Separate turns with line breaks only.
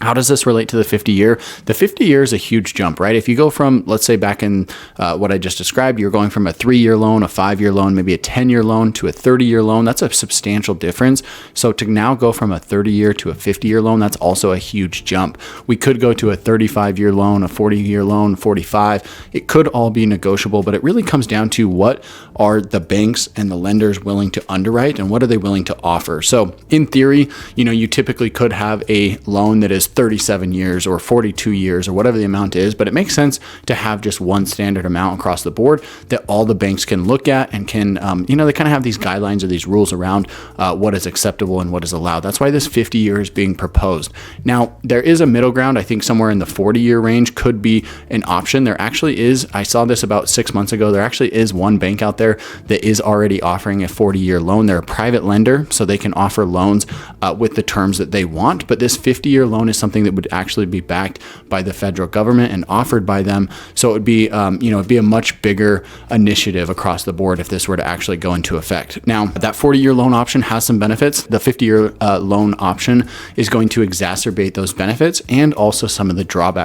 How does this relate to the 50 year? The 50 year is a huge jump, right? If you go from, let's say back in what I just described, you're going from a 3-year loan, a 5-year loan, maybe a 10-year loan to a 30-year loan. That's a substantial difference. So to now go from a 30-year to a 50-year loan, that's also a huge jump. We could go to a 35-year loan, a 40-year loan, 45. It could all be negotiable, but it really comes down to what are the banks and the lenders willing to underwrite and what are they willing to offer. So in theory, you typically could have a loan that is 37 years or 42 years or whatever the amount is, but it makes sense to have just one standard amount across the board that all the banks can look at and can, they kind of have these guidelines or these rules around what is acceptable and what is allowed. That's why this 50 year is being proposed. Now, there is a middle ground. I think somewhere in the 40-year range could be an option. There actually is, I saw this about 6 months ago, there actually is one bank out there that is already offering a 40-year loan. They're a private lender, so they can offer loans with the terms that they want, but this 50-year loan is something that would actually be backed by the federal government and offered by them. So it would be, it'd be a much bigger initiative across the board if this were to actually go into effect. Now, that 40-year loan option has some benefits. The 50-year loan option is going to exacerbate those benefits and also some of the drawbacks